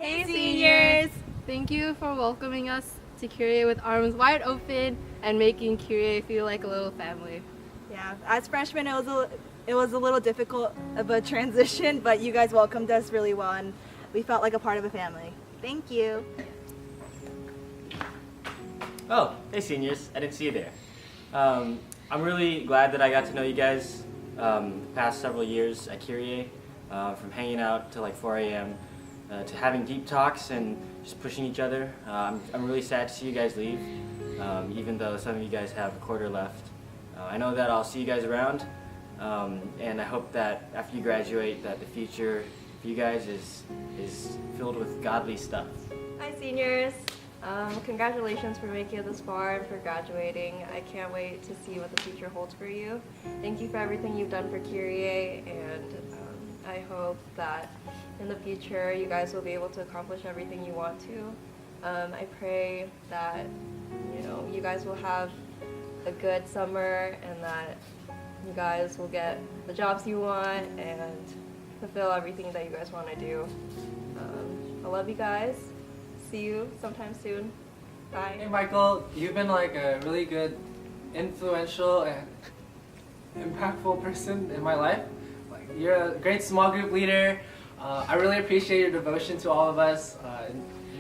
Hey seniors! Thank you for welcoming us to Kyrie with arms wide open and making Kyrie feel like a little family. Yeah, as freshmen it was a little difficult of a transition, but you guys welcomed us really well and we felt like a part of a family. Thank you. Oh, hey seniors, I didn't see you there. I'm really glad that I got to know you guys the past several years at Kyrie, from hanging out till like 4 a.m. To having deep talks and just pushing each other. I'm really sad to see you guys leave, even though some of you guys have a quarter left. I know that I'll see you guys around, and I hope that after you graduate that the future for you guys is filled with godly stuff. Hi seniors! Congratulations for making it this far and for graduating. I can't wait to see what the future holds for you. Thank you for everything you've done for Kyrie, and I hope that in the future you guys will be able to accomplish everything you want to. I pray that you guys will have a good summer and that you guys will get the jobs you want and fulfill everything that you guys want to do. I love you guys. See you sometime soon. Bye. Hey Michael, you've been like a really good, influential and impactful person in my life. Like, you're a great small group leader. I really appreciate your devotion to all of us,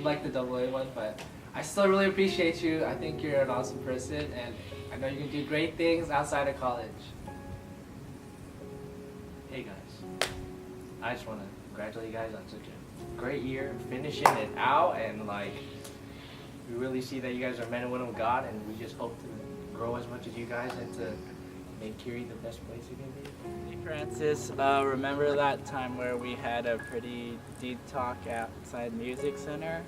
like the AA one, but I still really appreciate you. I think you're an awesome person and I know you can do great things outside of college. Hey guys, I just want to congratulate you guys on such a great year, finishing it out, and like we really see that you guys are men and women of God, and we just hope to grow as much as you guys and to make Kyrie the best place it can be. Hey Francis, remember that time where we had a pretty deep talk outside Music Center?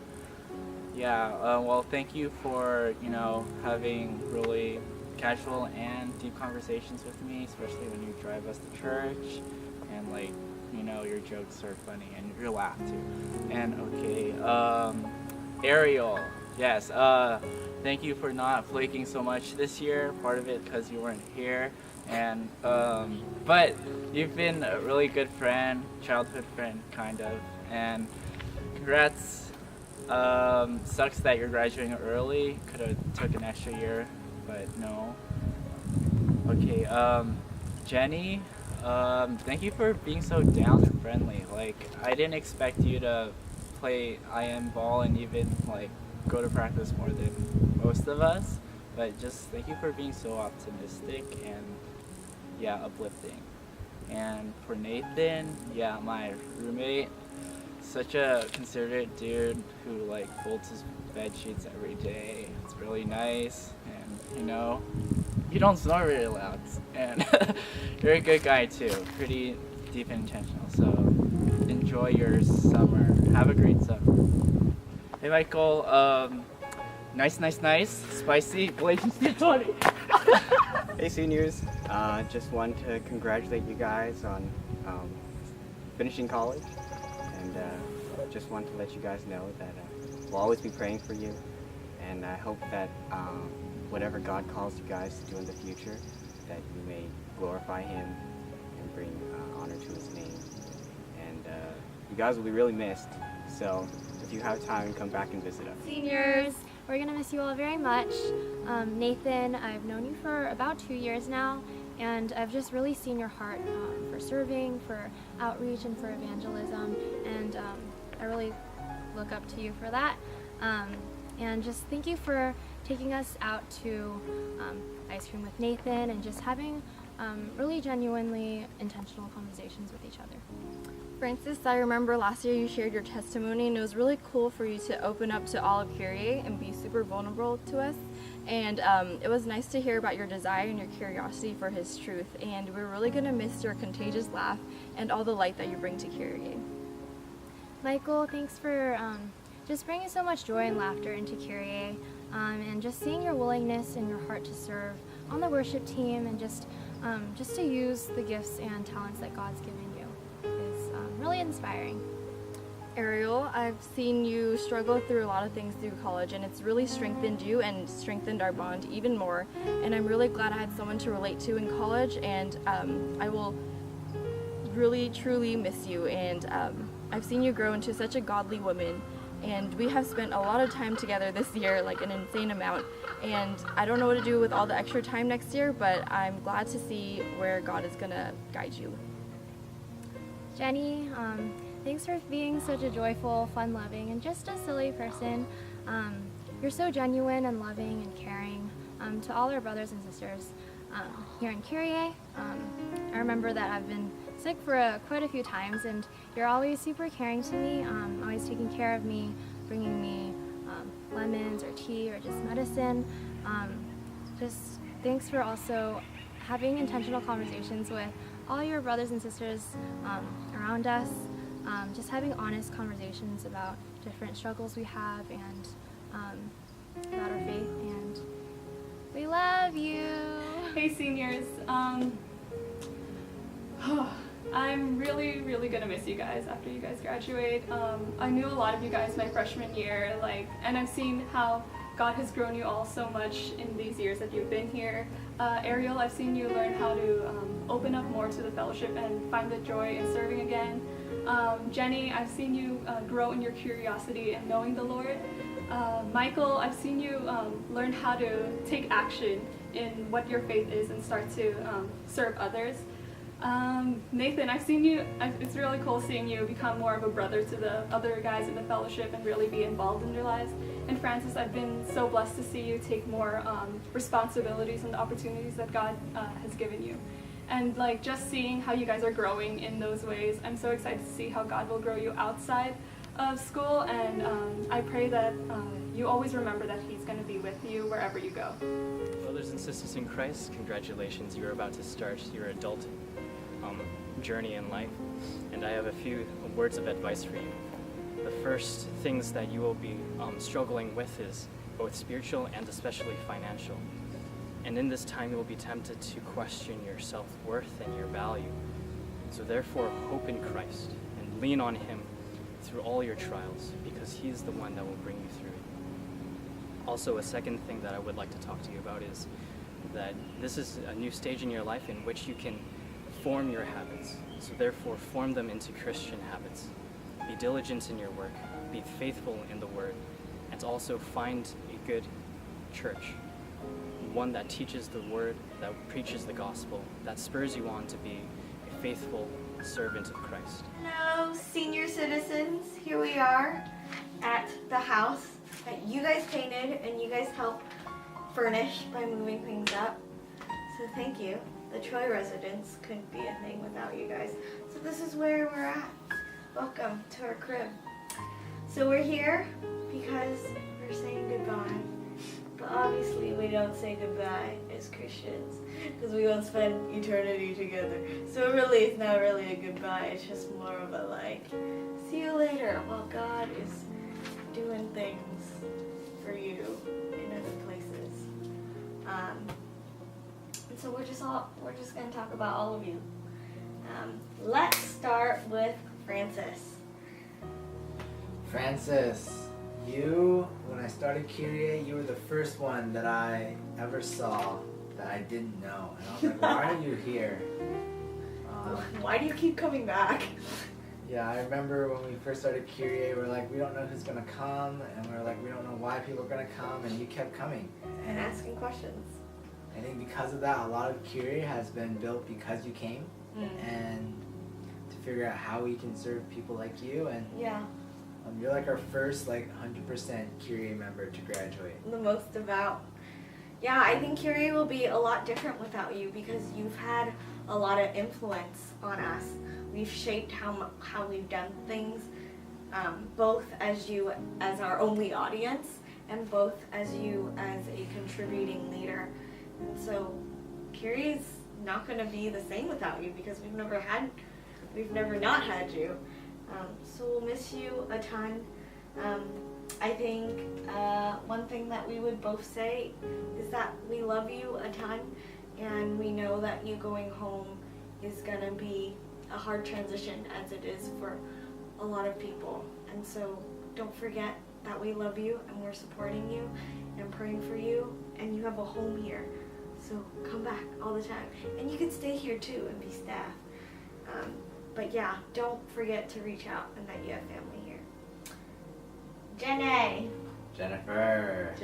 Yeah, well thank you for, having really casual and deep conversations with me, especially when you drive us to church, and your jokes are funny and you laugh too. And okay, Ariel, yes, thank you for not flaking so much this year, part of it because you weren't here, and but you've been a really good friend, childhood friend kind of, and congrats. Sucks that you're graduating early, could have took an extra year, but no. Okay, Jenny, thank you for being so down and friendly. Like, I didn't expect you to play IM ball and even go to practice more than most of us, but just thank you for being so optimistic and uplifting. And for Nathan, my roommate, such a considerate dude who folds his bed sheets every day. It's really nice, and you don't snore really loud, and you're a good guy too, pretty deep and intentional. So enjoy your summer. Have a great summer. Hey Michael, nice, spicy, Galatians 3:20. Hey seniors, just want to congratulate you guys on finishing college, and just want to let you guys know that we'll always be praying for you, and I hope that whatever God calls you guys to do in the future, that you may glorify Him and bring honor to His name. And you guys will be really missed, so if you have time, come back and visit us. Seniors, we're going to miss you all very much. Nathan, I've known you for about 2 years now, and I've just really seen your heart for serving, for outreach, and for evangelism, and I really look up to you for that. And just thank you for taking us out to ice cream with Nathan and just having really genuinely intentional conversations with each other. Francis, I remember last year you shared your testimony, and it was really cool for you to open up to all of Kyrie and be super vulnerable to us. And it was nice to hear about your desire and your curiosity for His truth. And we're really going to miss your contagious laugh and all the light that you bring to Kyrie. Michael, thanks for just bringing so much joy and laughter into Kyrie, and just seeing your willingness and your heart to serve on the worship team, and just to use the gifts and talents that God's given you is really inspiring. Ariel, I've seen you struggle through a lot of things through college, and it's really strengthened you and strengthened our bond even more. And I'm really glad I had someone to relate to in college, and I will really truly miss you, and I've seen you grow into such a godly woman, and we have spent a lot of time together this year, like an insane amount, and I don't know what to do with all the extra time next year, but I'm glad to see where God is gonna guide you. Jenny, thanks for being such a joyful, fun-loving, and just a silly person. You're so genuine and loving and caring to all our brothers and sisters here in Kyrie. I remember that I've been sick for quite a few times, and you're always super caring to me, always taking care of me, bringing me lemons or tea or just medicine. Just thanks for also having intentional conversations with all your brothers and sisters around us, just having honest conversations about different struggles we have and about our faith, and we love you. Hey seniors, I'm really gonna miss you guys after you guys graduate. I knew a lot of you guys my freshman year, and I've seen how God has grown you all so much in these years that you've been here. Ariel, I've seen you learn how to open up more to the fellowship and find the joy in serving again. Jenny, I've seen you grow in your curiosity and knowing the Lord. Michael, I've seen you learn how to take action in what your faith is and start to serve others. Nathan, I've seen you, it's really cool seeing you become more of a brother to the other guys in the fellowship and really be involved in their lives. And Francis, I've been so blessed to see you take more responsibilities and the opportunities that God has given you. And just seeing how you guys are growing in those ways, I'm so excited to see how God will grow you outside of school, and I pray that you always remember that He's going to be with you wherever you go. Brothers and sisters in Christ, congratulations, you're about to start your adult journey in life, and I have a few words of advice for you. The first things that you will be struggling with is both spiritual and especially financial. And in this time you will be tempted to question your self-worth and your value. So therefore hope in Christ and lean on Him through all your trials, because He is the one that will bring you through it. Also, a second thing that I would like to talk to you about is that this is a new stage in your life in which you can form your habits. So therefore form them into Christian habits. Be diligent in your work, be faithful in the Word, and also find a good church, one that teaches the Word, that preaches the gospel, that spurs you on to be a faithful servant of Christ. Hello, senior citizens. Here we are at the house that you guys painted and you guys helped furnish by moving things up. So thank you. The Troy residence couldn't be a thing without you guys. So this is where we're at. Welcome to our crib. So we're here because we're saying goodbye. But obviously we don't say goodbye as Christians because we won't spend eternity together. So really it's not really a goodbye, it's just more of a see you later while God is doing things for you in other places. And so we're just gonna talk about all of you. Let's start with Francis. Francis, when I started Kyrie, you were the first one that I ever saw that I didn't know. And I was like, why are you here? Why do you keep coming back? Yeah, I remember when we first started Kyrie, we were like, we don't know who's gonna come, and we were like, we don't know why people are gonna come, and you kept coming. And asking questions. I think because of that, a lot of Kyrie has been built because you came, and to figure out how we can serve people like you, and yeah. You're like our first 100% Kyrie member to graduate. The most devout. Yeah, I think Kyrie will be a lot different without you because you've had a lot of influence on us. We've shaped how we've done things, both as you as our only audience and both as you as a contributing leader. And so Kyrie's not going to be the same without you because we've never not had you. So we'll miss you a ton. I think one thing that we would both say is that we love you a ton, and we know that you going home is gonna be a hard transition as it is for a lot of people. And so don't forget that we love you and we're supporting you and praying for you, and you have a home here. So come back all the time. And you can stay here too and be staff. But yeah, don't forget to reach out and that you have family here. Jenna. Jennifer.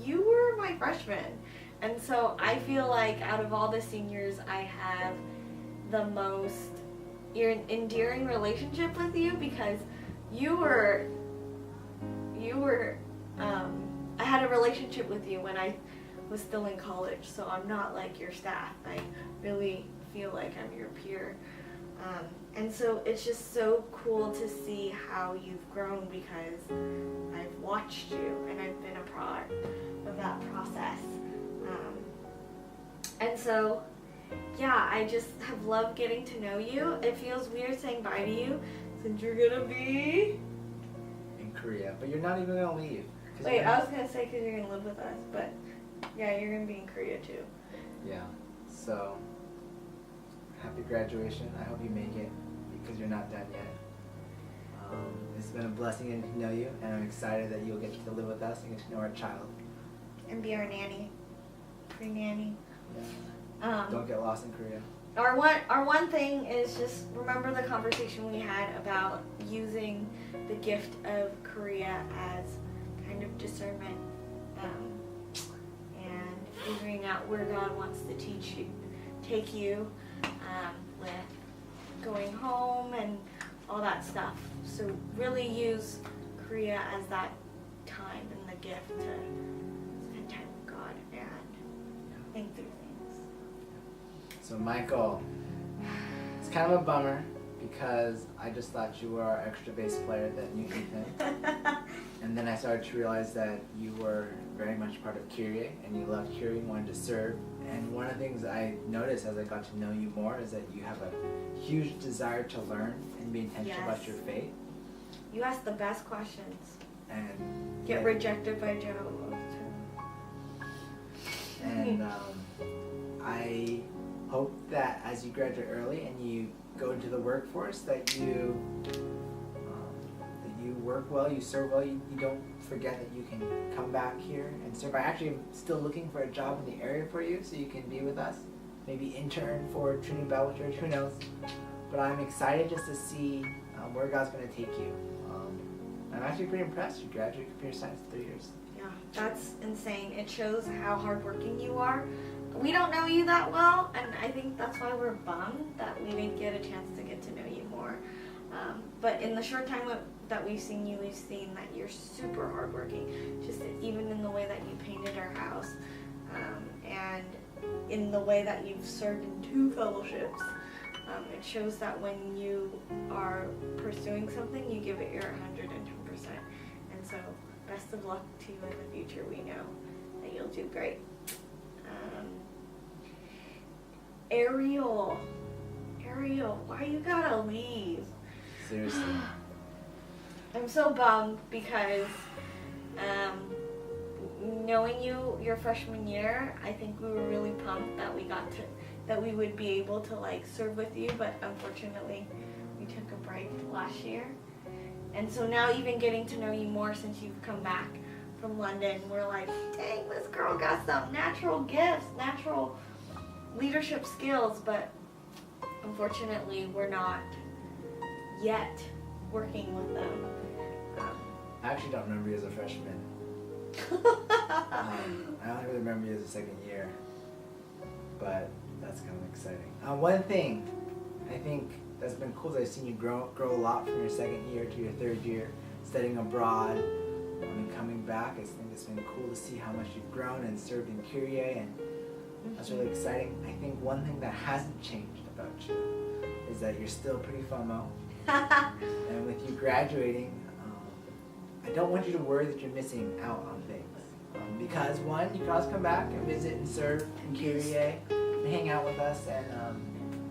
You were my freshman. And so I feel like out of all the seniors, I have the most endearing relationship with you because I had a relationship with you when I was still in college, so I'm not like your staff. I really feel like I'm your peer. And so it's just so cool to see how you've grown because I've watched you and I've been a part of that process. And so, yeah, I just have loved getting to know you. It feels weird saying bye to you since you're gonna be in Korea, but you're not even gonna leave. Wait, I was gonna say because you're gonna live with us, but yeah, you're gonna be in Korea too. Yeah, so happy graduation. I hope you make it because you're not done yet. It's been a blessing getting to know you, and I'm excited that you'll get to live with us and get to know our child. And be our nanny, pre-nanny. Yeah. Don't get lost in Korea. Our one thing is just remember the conversation we had about using the gift of Korea as kind of discernment and figuring out where God wants to take you with going home and all that stuff. So really use Korea as that time and the gift to spend time with God and think through things. So Michael, it's kind of a bummer because I just thought you were our extra bass player that knew Ethan. And then I started to realize that you were very much part of Kyrie and you loved Kyrie and wanted to serve. And one of the things I noticed as I got to know you more is that you have a huge desire to learn and be intentional about your faith. You ask the best questions. And get rejected by Joe. And I hope that as you graduate early and you go into the workforce that you work well, you serve well, you don't forget that you can come back here and serve. I actually am still looking for a job in the area for you so you can be with us. Maybe intern for Trinity Bible Church, who knows. But I'm excited just to see where God's going to take you. I'm actually pretty impressed. You graduated computer science in 3 years. Yeah, that's insane. It shows how hardworking you are. We don't know you that well, and I think that's why we're bummed that we didn't get a chance to get to know you more. But in the short time that we've seen you, we've seen that you're super hardworking, just even in the way that you painted our house, and in the way that you've served in 2 fellowships. It shows that when you are pursuing something, you give it your 110%. And so, best of luck to you in the future. We know that you'll do great. Ariel, why you gotta leave? Seriously. I'm so bummed because knowing you your freshman year, I think we were really pumped that we would be able to like serve with you, but unfortunately we took a break last year. And so now even getting to know you more since you've come back from London, we're like, dang, this girl got some natural gifts, natural leadership skills, but unfortunately we're not yet working with them. I actually don't remember you as a freshman. I only really remember you as a second year, but that's kind of exciting. One thing I think that's been cool is I've seen you grow a lot from your second year to your third year, studying abroad and coming back. I think it's been cool to see how much you've grown and served in Kyrie, and that's really exciting. I think one thing that hasn't changed about you is that you're still pretty FOMO. And with you graduating, I don't want you to worry that you're missing out on things. Because one, you can always come back and visit and serve in Kyrie and hang out with us, and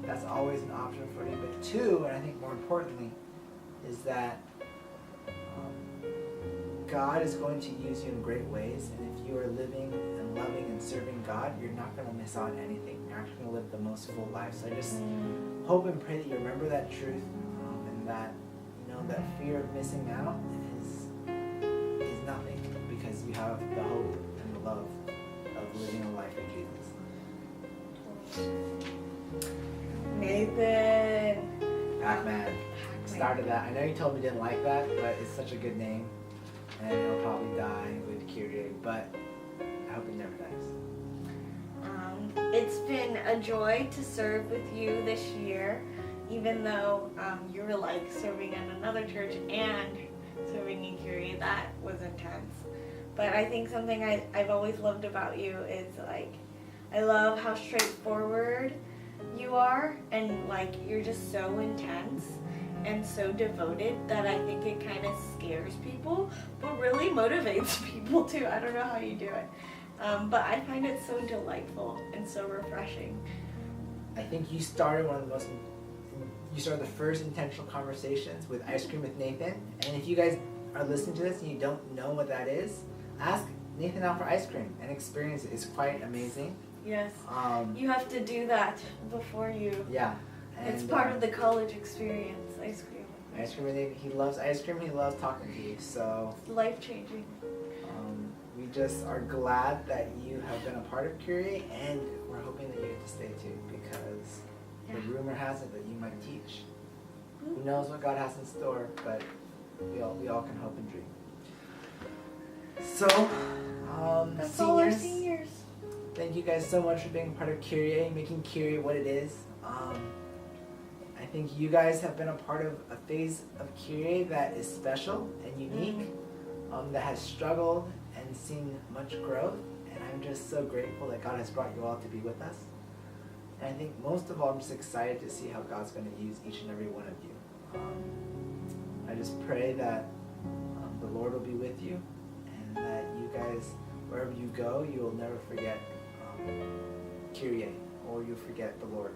that's always an option for you. But two, and I think more importantly, is that God is going to use you in great ways, and if you are living and loving and serving God, you're not going to miss out on anything. You're actually going to live the most full life. So I just hope and pray that you remember that truth, and that that fear of missing out is nothing, because you have the hope and the love of living a life in Jesus. start of that. I know you told me you didn't like that, but it's such a good name, and it'll probably die with Kyrie, but I hope it never dies. It's been a joy to serve with you this year, even though you were like serving in another church and serving in Kyrie. That was intense. But I think something I've always loved about you is like, I love how straightforward you are, and like you're just so intense and so devoted that I think it kind of scares people, but really motivates people too. I don't know how you do it. But I find it so delightful and so refreshing. I think you started you started the first intentional conversations with Ice Cream with Nathan, and if you guys are listening to this and you don't know what that is, ask Nathan out for ice cream and experience it. It's quite amazing. Yes. You have to do that before you. Yeah. It's part of the college experience, ice cream. Ice cream with Nathan. He loves ice cream. He loves talking to you. So. It's life-changing. We just are glad that you have been a part of Kyrie, and we're hoping that you get to stay too, because the rumor has it that you might teach. Who knows what God has in store, but we all can hope and dream. So, that's all our seniors. Thank you guys so much for being part of Kyrie, making Kyrie what it is. I think you guys have been a part of a phase of Kyrie that is special and unique, that has struggled and seen much growth, and I'm just so grateful that God has brought you all to be with us. And I think most of all, I'm just excited to see how God's going to use each and every one of you. I just pray that the Lord will be with you, and that you guys, wherever you go, you will never forget Kyrie, or you'll forget the Lord.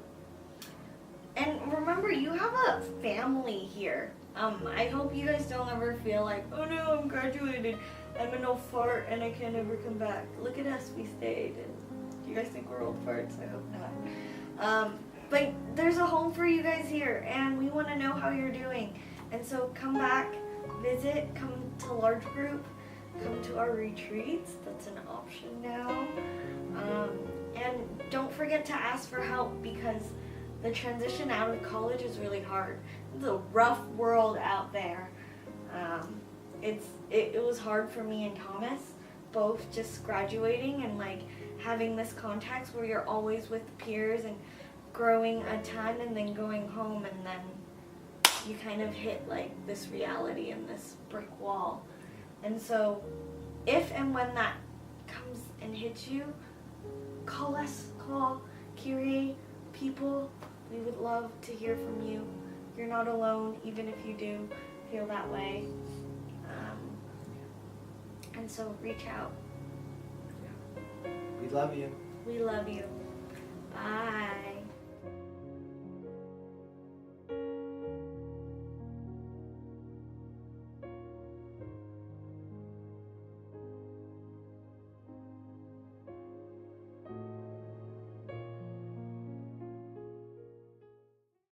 And remember, you have a family here. I hope you guys don't ever feel like, oh no, I'm graduated, I'm an old fart, and I can't ever come back. Look at us, we stayed. And do you guys think we're old farts? I hope not. But there's a home for you guys here, and we want to know how you're doing. And so come back, visit, come to large group, come to our retreats. That's an option now. And don't forget to ask for help, because the transition out of college is really hard. It's a rough world out there. It was hard for me and Thomas, both just graduating and like having this context where you're always with peers and growing a ton, and then going home, and then you kind of hit like this reality and this brick wall. And so if and when that comes and hits you, call us, call Kyrie people. We would love to hear from you. You're not alone, even if you do feel that way. And so reach out. We love you. We love you. Bye.